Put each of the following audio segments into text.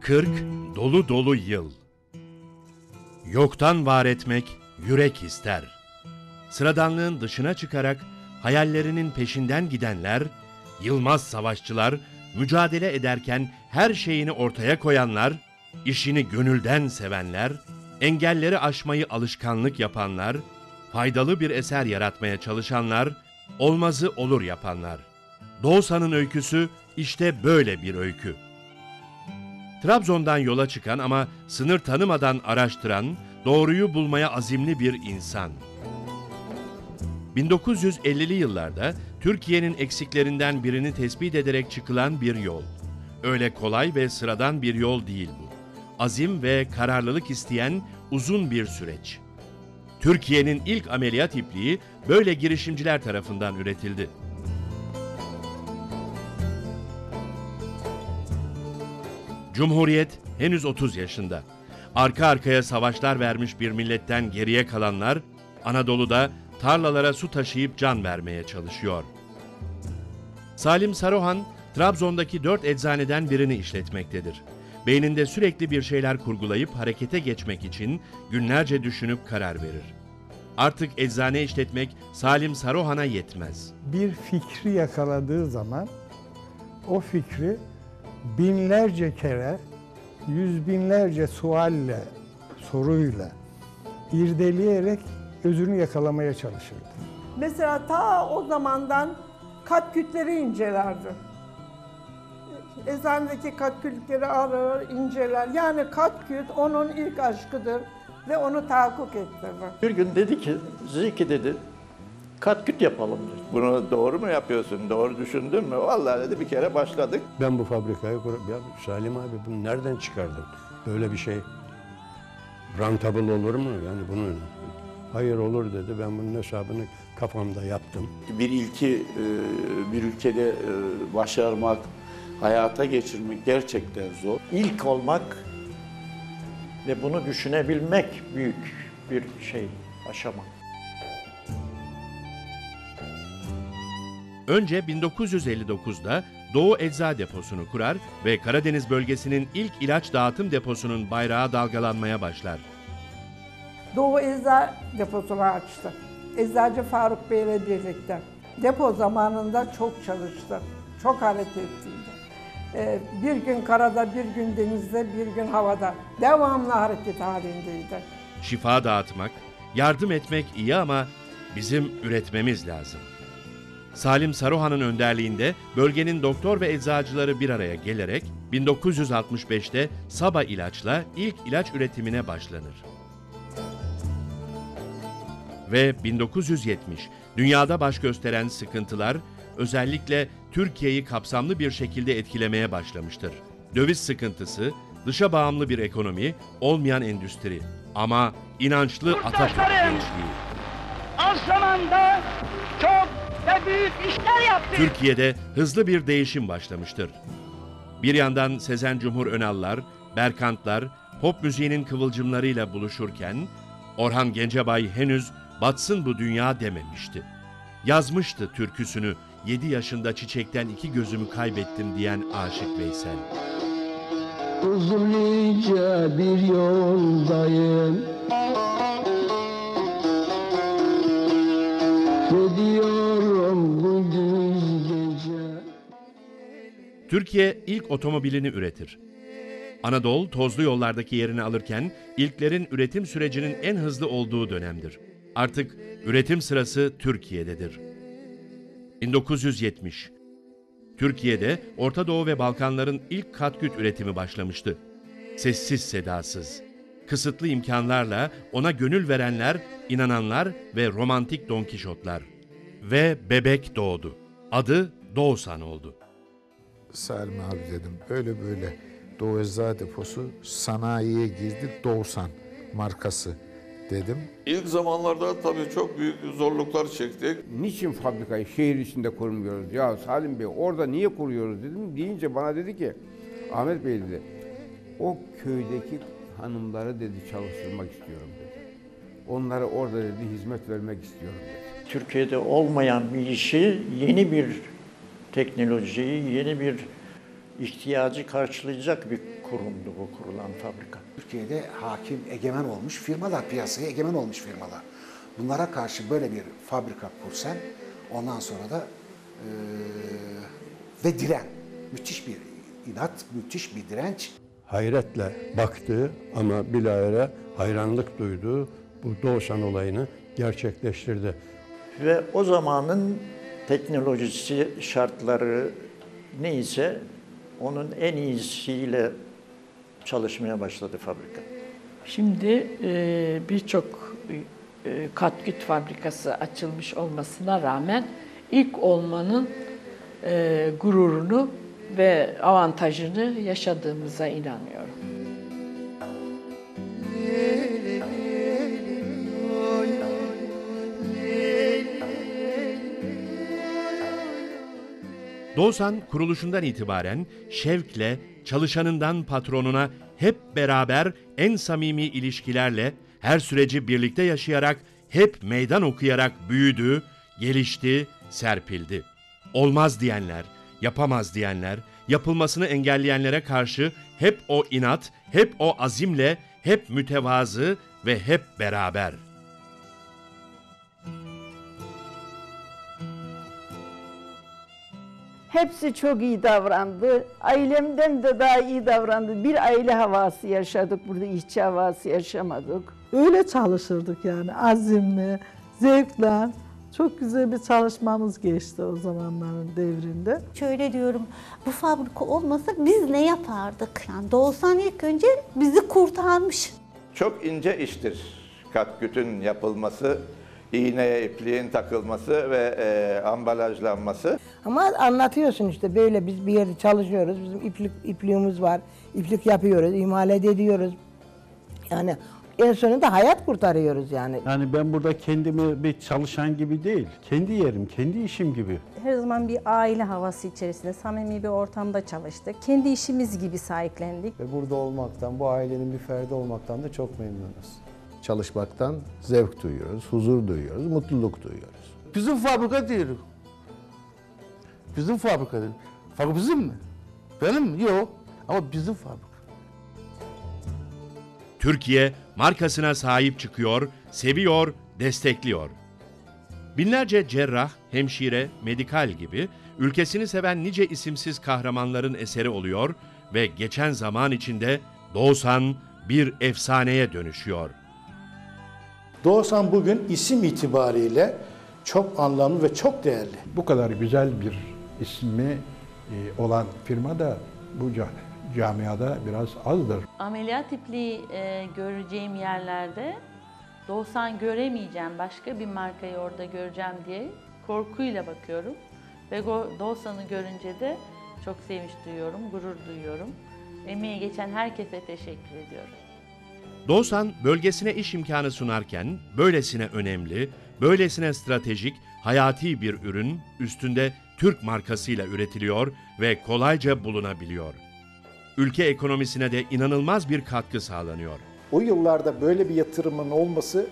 40 dolu dolu yıl. Yoktan var etmek yürek ister. Sıradanlığın dışına çıkarak hayallerinin peşinden gidenler, yılmaz savaşçılar, mücadele ederken her şeyini ortaya koyanlar, işini gönülden sevenler, engelleri aşmayı alışkanlık yapanlar, faydalı bir eser yaratmaya çalışanlar, olmazı olur yapanlar. Doğusan'ın öyküsü işte böyle bir öykü. Trabzon'dan yola çıkan ama sınır tanımadan araştıran, doğruyu bulmaya azimli bir insan. 1950'li yıllarda Türkiye'nin eksiklerinden birini tespit ederek çıkılan bir yol. Öyle kolay ve sıradan bir yol değil bu. Azim ve kararlılık isteyen uzun bir süreç. Türkiye'nin ilk ameliyat ipliği böyle girişimciler tarafından üretildi. Cumhuriyet henüz 30 yaşında. Arka arkaya savaşlar vermiş bir milletten geriye kalanlar, Anadolu'da tarlalara su taşıyıp can vermeye çalışıyor. Salim Saruhan, Trabzon'daki 4 eczaneden birini işletmektedir. Beyninde sürekli bir şeyler kurgulayıp harekete geçmek için günlerce düşünüp karar verir. Artık eczane işletmek Salim Saruhan'a yetmez. Bir fikri yakaladığı zaman o fikri binlerce kere, yüz binlerce sualle, soruyla irdeleyerek özünü yakalamaya çalışırdı. Mesela ta o zamandan katkütleri incelerdi. Eczanedeki katkütleri arar, inceler. Yani katküt onun ilk aşkıdır ve onu tahakkuk ettirir. Bir gün dedi ki, Zeki dedi, katküt yapalım dedi. Bunu doğru mu yapıyorsun, doğru düşündün mü? Vallahi dedi bir kere başladık. Ben bu fabrikayı kurup, ya Salim abi bunu nereden çıkardın? Böyle bir şey rentable olur mu? Yani bunu hayır olur dedi. Ben bunun hesabını kafamda yaptım. Bir ilki bir ülkede başarmak, hayata geçirmek gerçekten zor. İlk olmak ve bunu düşünebilmek büyük bir şey, aşama. Önce 1959'da Doğu Ecza Deposu'nu kurar ve Karadeniz bölgesinin ilk ilaç dağıtım deposunun bayrağı dalgalanmaya başlar. Doğu Ecza Deposu'nu açtı. Eczacı Faruk Bey ile birlikte. Depo zamanında çok çalıştı, çok hareketliydi. Bir gün karada, bir gün denizde, bir gün havada. Devamlı hareket halindeydi. Şifa dağıtmak, yardım etmek iyi ama bizim üretmemiz lazım. Salim Saruhan'ın önderliğinde bölgenin doktor ve eczacıları bir araya gelerek 1965'te Saba ilaçla ilk ilaç üretimine başlanır. Ve 1970, dünyada baş gösteren sıkıntılar özellikle Türkiye'yi kapsamlı bir şekilde etkilemeye başlamıştır. Döviz sıkıntısı, dışa bağımlı bir ekonomi, olmayan endüstri ama inançlı Atatürk gençliği. Az zamanda çok ve büyük işler yaptı. Türkiye'de hızlı bir değişim başlamıştır. Bir yandan Sezen Cumhur Önallar, Berkantlar, pop müziğinin kıvılcımlarıyla buluşurken, Orhan Gencebay henüz batsın bu dünya dememişti. Yazmıştı türküsünü 7 yaşında çiçekten 2 gözümü kaybettim diyen Aşık Veysel. Uzunca bir yoldayım, gidiyorum gündüz gece. Türkiye ilk otomobilini üretir. Anadolu tozlu yollardaki yerini alırken ilklerin üretim sürecinin en hızlı olduğu dönemdir. Artık üretim sırası Türkiye'dedir. 1970. Türkiye'de Orta Doğu ve Balkanların ilk katküt üretimi başlamıştı. Sessiz sedasız, kısıtlı imkanlarla ona gönül verenler, inananlar ve romantik Don Kişotlar. Ve bebek doğdu. Adı Doğusan oldu. Salim abi dedim, böyle böyle Doğu Ecza Deposu sanayiye girdi, Doğusan markası dedim. İlk zamanlarda tabii çok büyük zorluklar çektik. Niçin fabrikayı şehir içinde kurmuyoruz? Ya Salim Bey orada niye kuruyoruz dedim. Deyince bana dedi ki, Ahmet Bey dedi, o köydeki hanımları dedi çalıştırmak istiyorum dedi. Onlara orada dedi hizmet vermek istiyorum dedi. Türkiye'de olmayan bir işi, yeni bir teknolojiyi, yeni bir ihtiyacı karşılayacak bir kurumdu bu kurulan fabrika. Türkiye'de hakim, egemen olmuş firmalar, piyasaya egemen olmuş firmalar. Bunlara karşı böyle bir fabrika kursan, ondan sonra da ve müthiş bir inat, müthiş bir direnç. Hayretle baktığı ama bilahare hayranlık duyduğu bu Doğusan olayını gerçekleştirdi. Ve o zamanın teknolojisi, şartları neyse onun en iyisiyle çalışmaya başladı fabrika. Şimdi birçok katküt fabrikası açılmış olmasına rağmen ilk olmanın gururunu ve avantajını yaşadığımıza inanıyorum. Doğusan kuruluşundan itibaren şevkle çalışanından patronuna hep beraber en samimi ilişkilerle her süreci birlikte yaşayarak hep meydan okuyarak büyüdü, gelişti, serpildi. Olmaz diyenler, yapamaz diyenler, yapılmasını engelleyenlere karşı hep o inat, hep o azimle, hep mütevazı ve hep beraber. Hepsi çok iyi davrandı. Ailemden de daha iyi davrandı. Bir aile havası yaşadık burada, işçi havası yaşamadık. Öyle çalışırdık yani, azimli, zevkle. Çok güzel bir çalışmamız geçti o zamanların devrinde. Şöyle diyorum, bu fabrika olmasa biz ne yapardık? Yani Doğusan ilk önce bizi kurtarmış. Çok ince iştir katkütün yapılması, iğneye ipliğin takılması ve ambalajlanması. Ama anlatıyorsun işte böyle biz bir yerde çalışıyoruz, bizim ipliğimiz var, iplik yapıyoruz, imalat ediyoruz. Yani en sonunda hayat kurtarıyoruz yani. Yani ben burada kendimi bir çalışan gibi değil, kendi yerim, kendi işim gibi. Her zaman bir aile havası içerisinde, samimi bir ortamda çalıştık. Kendi işimiz gibi sahiplendik. Ve burada olmaktan, bu ailenin bir ferdi olmaktan da çok memnunuz. Çalışmaktan zevk duyuyoruz, huzur duyuyoruz, mutluluk duyuyoruz. Bizim fabrika diyorum. Bizim fabrika diyorum. Fabrika bizim mi? Benim mi? Yok. Ama bizim fabrika. Türkiye markasına sahip çıkıyor, seviyor, destekliyor. Binlerce cerrah, hemşire, medikal gibi ülkesini seven nice isimsiz kahramanların eseri oluyor ve geçen zaman içinde Doğusan bir efsaneye dönüşüyor. Doğusan bugün isim itibariyle çok anlamlı ve çok değerli. Bu kadar güzel bir ismi olan firma da bu camiada biraz azdır. Ameliyat ipliği göreceğim yerlerde Doğusan göremeyeceğim, başka bir markayı orada göreceğim diye korkuyla bakıyorum. Ve Doğusan'ı görünce de çok sevinç duyuyorum, gurur duyuyorum. Emeği geçen herkese teşekkür ediyorum. Doğusan bölgesine iş imkanı sunarken böylesine önemli, böylesine stratejik, hayati bir ürün üstünde Türk markasıyla üretiliyor ve kolayca bulunabiliyor. Ülke ekonomisine de inanılmaz bir katkı sağlanıyor. O yıllarda böyle bir yatırımın olması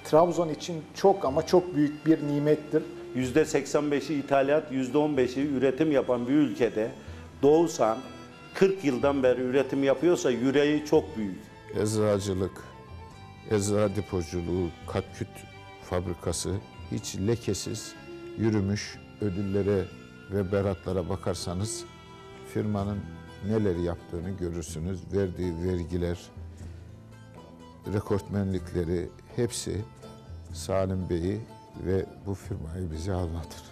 Trabzon için çok ama çok büyük bir nimettir. %85'i ithalat, %15'i üretim yapan bir ülkede Doğusan 40 yıldan beri üretim yapıyorsa yüreği çok büyük. Eczacılık, eczacı depoculuğu, katküt fabrikası hiç lekesiz yürümüş. Ödüllere ve beratlara bakarsanız firmanın neler yaptığını görürsünüz. Verdiği vergiler, rekortmenlikleri hepsi Salim Bey'i ve bu firmayı bize anlatır.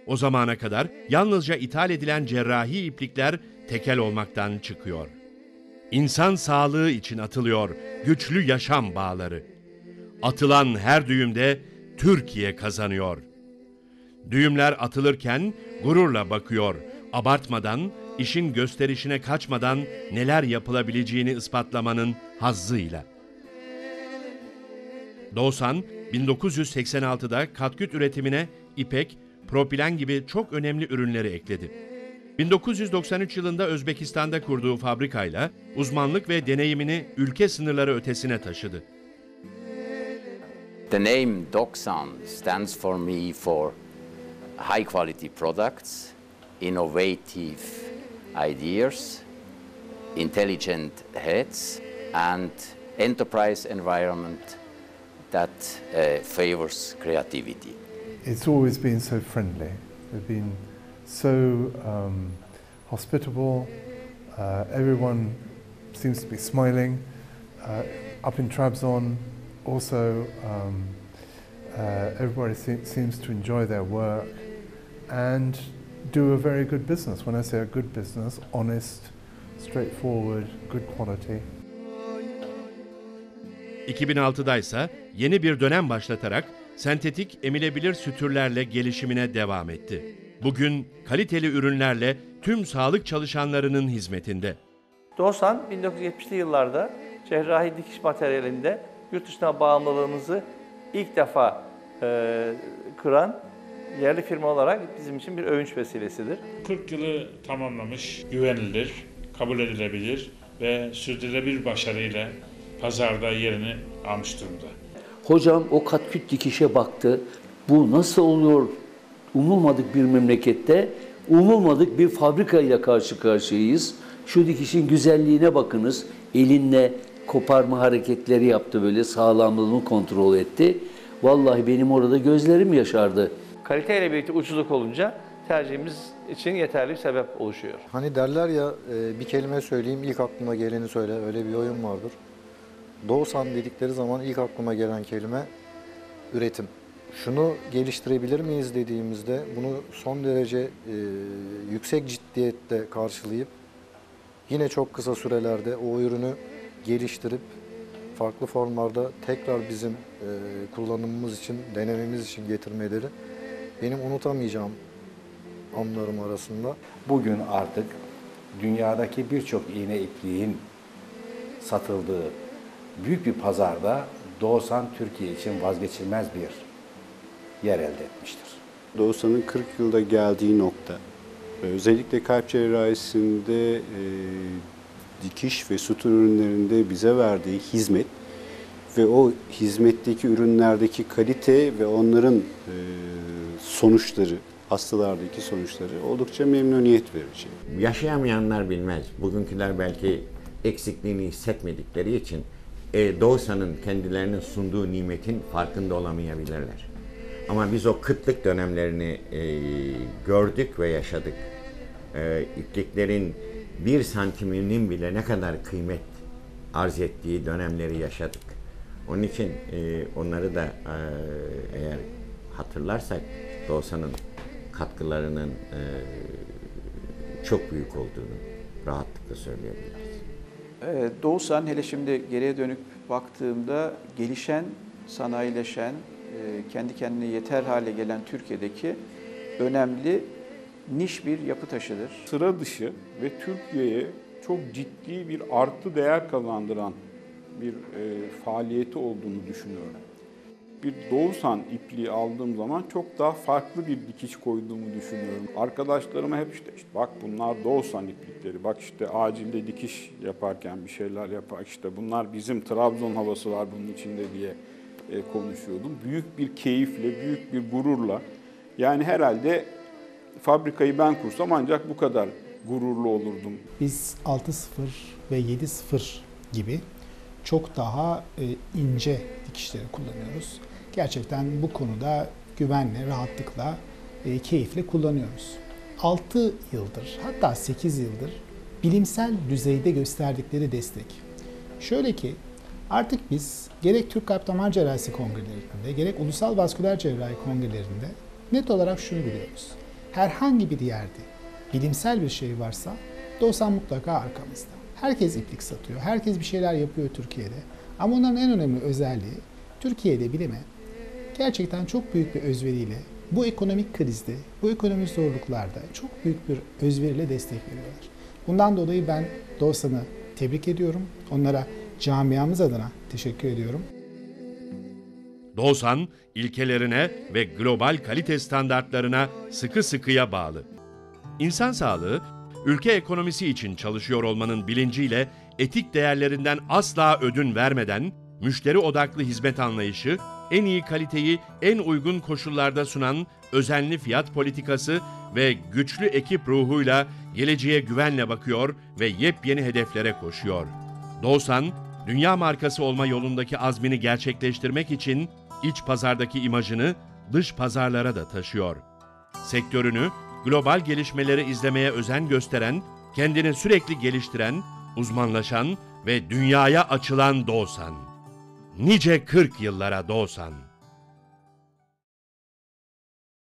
O zamana kadar yalnızca ithal edilen cerrahi iplikler tekel olmaktan çıkıyor. İnsan sağlığı için atılıyor güçlü yaşam bağları. Atılan her düğümde Türkiye kazanıyor. Düğümler atılırken gururla bakıyor, abartmadan, işin gösterişine kaçmadan neler yapılabileceğini ispatlamanın hazzıyla. Doğusan, 1986'da katküt üretimine ipek, propilen gibi çok önemli ürünleri ekledi. 1993 yılında Özbekistan'da kurduğu fabrikayla uzmanlık ve deneyimini ülke sınırları ötesine taşıdı. The name Doksan stands for me for high quality products, innovative ideas, intelligent heads and enterprise environment that favors creativity. It's always been so friendly. They've been so hospitable. Everyone seems to be smiling. Up in Trabzon, also everybody seems to enjoy their work and do a very good business. When I say a good business, honest, straightforward, good quality. 2006'da ise yeni bir dönem başlatarak sentetik emilebilir sütürlerle gelişimine devam etti. Bugün kaliteli ürünlerle tüm sağlık çalışanlarının hizmetinde. Doksan 1970'li yıllarda cerrahi dikiş materyalinde yurt dışına bağımlılığımızı ilk defa kıran yerli firma olarak bizim için bir övünç vesilesidir. 40 yılı tamamlamış, güvenilir, kabul edilebilir ve sürdürülebilir başarıyla pazarda yerini almış durumda. Hocam o katküt dikişe baktı. Bu nasıl oluyor? Umulmadık bir memlekette, umulmadık bir fabrikayla karşı karşıyayız. Şu dikişin güzelliğine bakınız. Elinle koparma hareketleri yaptı, böyle sağlamlığını kontrol etti. Vallahi benim orada gözlerim yaşardı. Kaliteyle birlikte ucuzluk olunca tercihimiz için yeterli bir sebep oluşuyor. Hani derler ya, bir kelime söyleyeyim, ilk aklıma geleni söyle, öyle bir oyun vardır. Doksan dedikleri zaman ilk aklıma gelen kelime üretim. Şunu geliştirebilir miyiz dediğimizde bunu son derece yüksek ciddiyetle karşılayıp yine çok kısa sürelerde o ürünü geliştirip farklı formlarda tekrar bizim kullanımımız için, denememiz için getirmeleri benim unutamayacağım anlarım arasında. Bugün artık dünyadaki birçok iğne ipliğin satıldığı büyük bir pazarda Doksan Türkiye için vazgeçilmez bir yer elde etmiştir. Doksan'ın 40 yılda geldiği nokta, özellikle kalp cerrahisinde dikiş ve sutur ürünlerinde bize verdiği hizmet ve o hizmetteki ürünlerdeki kalite ve onların sonuçları, hastalardaki sonuçları oldukça memnuniyet verici. Yaşayamayanlar bilmez. Bugünküler belki eksikliğini hissetmedikleri için Doksan'ın kendilerinin sunduğu nimetin farkında olamayabilirler. Ama biz o kıtlık dönemlerini gördük ve yaşadık. İpliklerin 1 santiminin bile ne kadar kıymet arz ettiği dönemleri yaşadık. Onun için onları da eğer hatırlarsak Doksan'ın katkılarının çok büyük olduğunu rahatlıkla söyleyebiliriz. Doksan, hele şimdi geriye dönüp baktığımda gelişen, sanayileşen, kendi kendine yeter hale gelen Türkiye'deki önemli niş bir yapı taşıdır. Sıra dışı ve Türkiye'ye çok ciddi bir artı değer kazandıran bir faaliyeti olduğunu düşünüyorum. Bir Doksan ipliği aldığım zaman çok daha farklı bir dikiş koyduğumu düşünüyorum. Arkadaşlarıma hep işte bak bunlar Doksan iplikleri, bak işte acilde dikiş yaparken bir şeyler yapar, işte bunlar bizim Trabzon havası var bunun içinde diye konuşuyordum. Büyük bir keyifle, büyük bir gururla, yani herhalde fabrikayı ben kursam ancak bu kadar gururlu olurdum. Biz 6.0 ve 7.0 gibi çok daha ince dikişleri kullanıyoruz. Gerçekten bu konuda güvenle, rahatlıkla, keyifle kullanıyoruz. 6 yıldır, hatta 8 yıldır bilimsel düzeyde gösterdikleri destek. Şöyle ki, artık biz gerek Türk Kalp Damar Cerrahisi kongrelerinde, gerek Ulusal Vasküler Cerrahi kongrelerinde net olarak şunu biliyoruz. Herhangi bir yerde bilimsel bir şey varsa Doksan mutlaka arkamızda. Herkes iplik satıyor, herkes bir şeyler yapıyor Türkiye'de. Ama onların en önemli özelliği Türkiye'de bilime gerçekten çok büyük bir özveriyle, bu ekonomik krizde, bu ekonomik zorluklarda çok büyük bir özveriyle destek veriyorlar. Bundan dolayı ben Doksan'ı tebrik ediyorum. Onlara camiamız adına teşekkür ediyorum. Doksan, ilkelerine ve global kalite standartlarına sıkı sıkıya bağlı. İnsan sağlığı, ülke ekonomisi için çalışıyor olmanın bilinciyle etik değerlerinden asla ödün vermeden, müşteri odaklı hizmet anlayışı, en iyi kaliteyi en uygun koşullarda sunan özenli fiyat politikası ve güçlü ekip ruhuyla geleceğe güvenle bakıyor ve yepyeni hedeflere koşuyor. Doğsan, dünya markası olma yolundaki azmini gerçekleştirmek için iç pazardaki imajını dış pazarlara da taşıyor. Sektörünü global gelişmeleri izlemeye özen gösteren, kendini sürekli geliştiren, uzmanlaşan ve dünyaya açılan Doğsan. Nice 40 yıllara Doğsan.